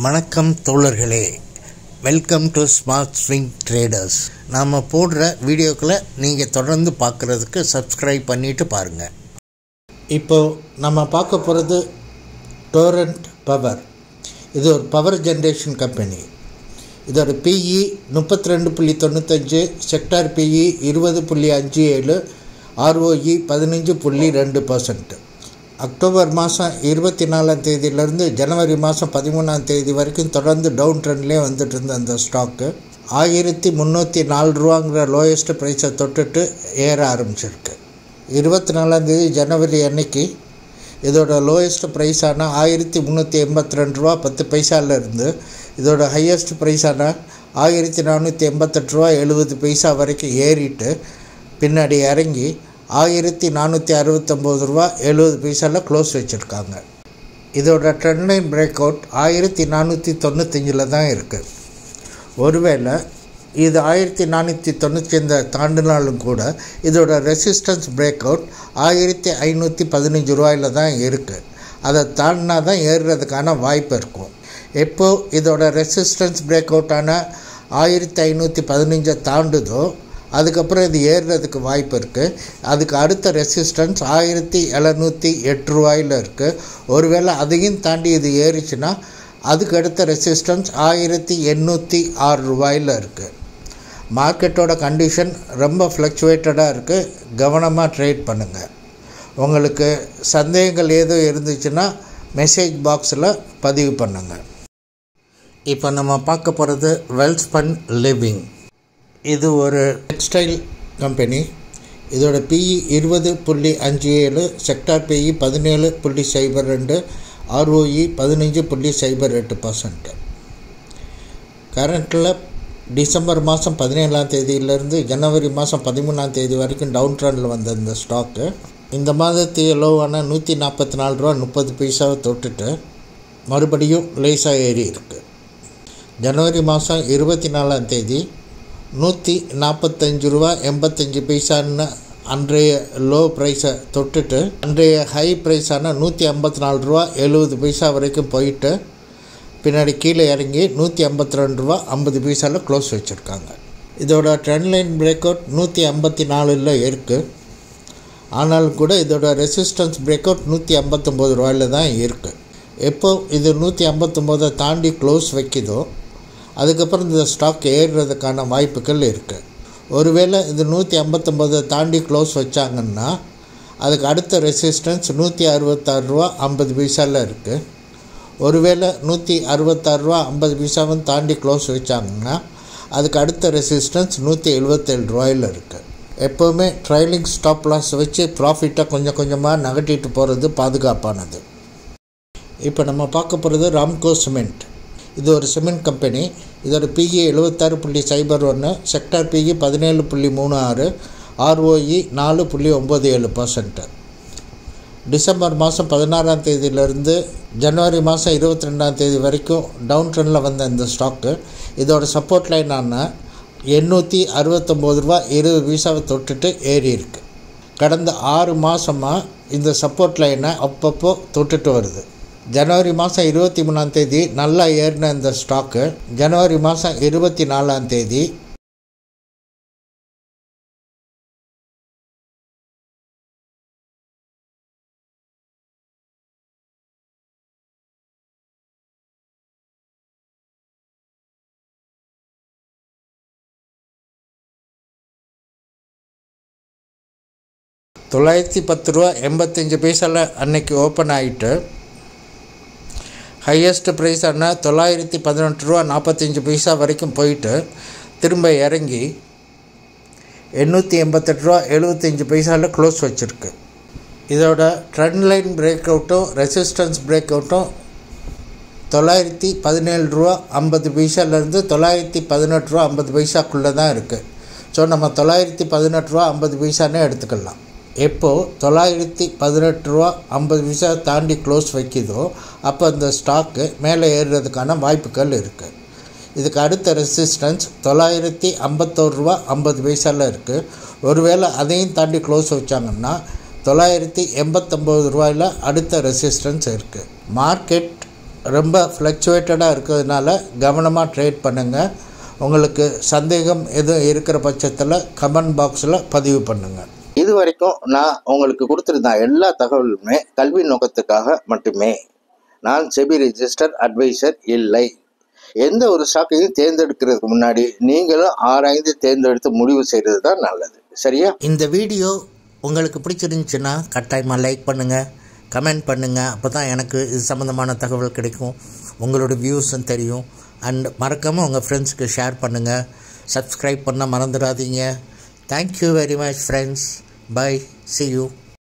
வணக்கம் தோழர்களே, welcome to smart swing traders. நாம் போடுற வீடியோக்களை நீங்கள் தொடர்ந்து பார்க்குறதுக்கு சப்ஸ்கிரைப் பண்ணிவிட்டு பாருங்கள். இப்போது நம்ம பார்க்க போகிறது டோரண்ட் பவர். இது ஒரு பவர் ஜென்ரேஷன் கம்பெனி. இதோட PE 32.95, sector PE 20.57, ROE 15.2%. October மாதம் 24ஆம் தேதியிலேருந்து ஜனவரி மாதம் 13ஆம் தேதி வரைக்கும் தொடர்ந்து டவுன் ட்ரெண்ட்லேயே வந்துட்டு இருந்த அந்த ஸ்டாக்கு 1304 ரூபாங்கிற லோயஸ்ட் ப்ரைஸை தொட்டுட்டு ஏற ஆரம்பிச்சிருக்கு. 24ஆம் தேதி ஜனவரி அன்னைக்கு இதோட லோயஸ்ட் ப்ரைஸான 1382 ரூபா 10 பைசாவில் இருந்து இதோட ஹையஸ்ட் ப்ரைஸான 1488 ரூபா 70 பைசா வரைக்கும் ஏறிட்டு பின்னாடி இறங்கி 1469 ரூபா 70 பைசாவில் க்ளோஸ் வச்சுருக்காங்க. இதோட ட்ரெண்ட் லைன் பிரேக் அவுட் 1495 தான் இருக்குது. ஒருவேளை இது 1495 தாண்டினாலும் கூட இதோட ரெசிஸ்டன்ஸ் பிரேக் அவுட் 1515 ரூபாயில் தான் இருக்குது. அதை தாண்டினா தான் ஏறுறதுக்கான வாய்ப்பு இருக்கும். எப்போது இதோட ரெசிஸ்டன்ஸ் பிரேக் அவுட்டான 1515 தாண்டுதோ அதுக்கப்புறம் இது ஏறுறதுக்கு வாய்ப்பு இருக்குது. அதுக்கு அடுத்த ரெசிஸ்டன்ஸ் 1708 ரூபாயில் இருக்குது. ஒருவேளை அதையும் தாண்டி இது ஏறிச்சுன்னா அதுக்கு அடுத்த ரெசிஸ்டன்ஸ் 1806 ரூபாயில் இருக்குது. மார்க்கெட்டோட கண்டிஷன் ரொம்ப ஃப்ளக்சுவேட்டடாக இருக்குது. கவனமாக ட்ரேட் பண்ணுங்கள். உங்களுக்கு சந்தேகங்கள் ஏதோ இருந்துச்சுன்னா மெசேஜ் பாக்ஸில் பதிவு பண்ணுங்கள். இப்போ நம்ம பார்க்க போகிறது வெல்ஸ்பன் லிவிங். இது ஒரு டெக்ஸ்டைல் கம்பெனி. இதோட பிஇ 20.57, செக்டார் பிஇ 17.02, ROE 15.08%. கரண்ட்டில் டிசம்பர் மாதம் 17ஆம் தேதியிலேருந்து ஜனவரி மாதம் 13ஆம் தேதி வரைக்கும் டவுன் ட்ரெண்டில் வந்த இந்த ஸ்டாக்கு இந்த மாதத்து லோவான 144 ரூபா 30 பைசாவை தொட்டுட்டு மறுபடியும் லேசாக ஏறி இருக்குது. ஜனவரி மாதம் 24ஆம் தேதி 145 ரூபா 85 பைசான்னு அன்றைய லோ ப்ரைஸை தொட்டுட்டு அன்றைய ஹை ப்ரைஸான 154 ரூபா 70 பைசா வரைக்கும் போயிட்டு பின்னாடி கீழே இறங்கி 152 ரூபா 50 பைசாவில் க்ளோஸ் வச்சுருக்காங்க. இதோட ட்ரெண்ட் லைன் பிரேக் அவுட் 154 இருக்குது. ஆனாலும் கூட இதோட ரெசிஸ்டன்ஸ் பிரேக் அவுட் 159 ரூபாயில் தான் இருக்குது. எப்போ இது 159 தாண்டி க்ளோஸ் வைக்குதோ அதுக்கப்புறம் இந்த ஸ்டாக் ஏறுறதுக்கான வாய்ப்புகள் இருக்குது. ஒருவேளை இது 159 தாண்டி க்ளோஸ் வச்சாங்கன்னா அதுக்கு அடுத்த ரெசிஸ்டன்ஸ் 166 ரூபா 50 பைசாவில் இருக்குது. ஒருவேளை 166 ரூபா 50 பைசாவும் தாண்டி க்ளோஸ் வச்சாங்கன்னா அதுக்கு அடுத்த ரெசிஸ்டன்ஸ் 177 ரூபாயில் இருக்குது. எப்போவுமே ட்ரைலிங் ஸ்டாப் லாஸ் வச்சு ப்ராஃபிட்டை கொஞ்சம் கொஞ்சமாக நகட்டிட்டு போகிறது பாதுகாப்பானது. இப்போ நம்ம பார்க்க போகிறது ராம்கோ சிமெண்ட். இது ஒரு சிமெண்ட் கம்பெனி. இதோட PE 76.01, sector PE 17.36, ROE 4.97%. December மாதம் 16ஆம் தேதியிலேருந்து ஜனவரி மாதம் 22ஆம் தேதி வரைக்கும் டவுன் ட்ரெண்டில் வந்த இந்த ஸ்டாக்கு இதோட சப்போர்ட் லைனான 869 ரூபா 20 பைசாவை தொட்டுட்டு ஏறி இருக்குது. கடந்த 6 மாதமாக இந்த சப்போர்ட் லைனை அப்பப்போ தொட்டுட்டு வருது. ஜனவரி மாதம் 23ஆம் தேதி நல்லா ஏறின இந்த ஸ்டாக்கு ஜனவரி மாதம் 24ஆம் தேதி $910 ரூபா 85 பைசாவில் அன்னைக்கு ஓப்பன் ஆகிட்டு ஹையஸ்ட் ப்ரைஸான 918 ரூபா 45 பைசா வரைக்கும் போயிட்டு திரும்ப இறங்கி 888 ரூபா 75 பைசாவில் க்ளோஸ் வச்சுருக்கு. இதோட ட்ரெண்ட் லைன் பிரேக் அவுட்டும் ரெசிஸ்டன்ஸ் பிரேக் அவுட்டும் 917 ரூபா 50 பைசாலேருந்து 918 ரூபா 50 பைசாக்குள்ளே தான் இருக்குது. ஸோ நம்ம 918 ரூபா 50 பைசானே எடுத்துக்கலாம். எப்போது 918 ரூபா 50 பைசா தாண்டி க்ளோஸ் வைக்குதோ அப்போ அந்த ஸ்டாக்கு மேலே ஏறுறதுக்கான வாய்ப்புகள் இருக்குது. இதுக்கு அடுத்த ரெசிஸ்டன்ஸ் 951 ரூபா 50 பைசாவில் இருக்குது. ஒருவேளை அதையும் தாண்டி க்ளோஸ் வச்சாங்கன்னா 989 ரூபாயில் அடுத்த ரெசிஸ்டன்ஸ் இருக்குது. மார்க்கெட் ரொம்ப ஃப்ளக்சுவேட்டடாக இருக்கிறதுனால கவனமாக ட்ரேட் பண்ணுங்கள். உங்களுக்கு சந்தேகம் எதுவும் இருக்கிற பட்சத்தில் கமெண்ட் பாக்ஸில் பதிவு பண்ணுங்கள். இது வரைக்கும் நான் உங்களுக்கு கொடுத்துருந்த எல்லா தகவலுமே கல்வி நோக்கத்துக்காக மட்டுமே. நான் செபி ரெஜிஸ்டர் அட்வைசர் இல்லை. எந்த ஒரு ஸ்டாக்கையும் தேர்ந்தெடுக்கிறதுக்கு முன்னாடி நீங்களும் ஆராய்ந்து தேர்ந்தெடுத்து முடிவு செய்கிறது தான் நல்லது. சரியா? இந்த வீடியோ உங்களுக்கு பிடிச்சிருந்துச்சுன்னா கட்டாயமாக லைக் பண்ணுங்கள், கமெண்ட் பண்ணுங்கள். அப்போ தான் எனக்கு இது சம்மந்தமான தகவல் கிடைக்கும், உங்களோட வியூஸும் தெரியும். அண்ட் மறக்காமல் உங்கள் ஃப்ரெண்ட்ஸுக்கு ஷேர் பண்ணுங்கள். சப்ஸ்கிரைப் பண்ண மறந்துடாதீங்க. Thank you very much friends. Bye. See you.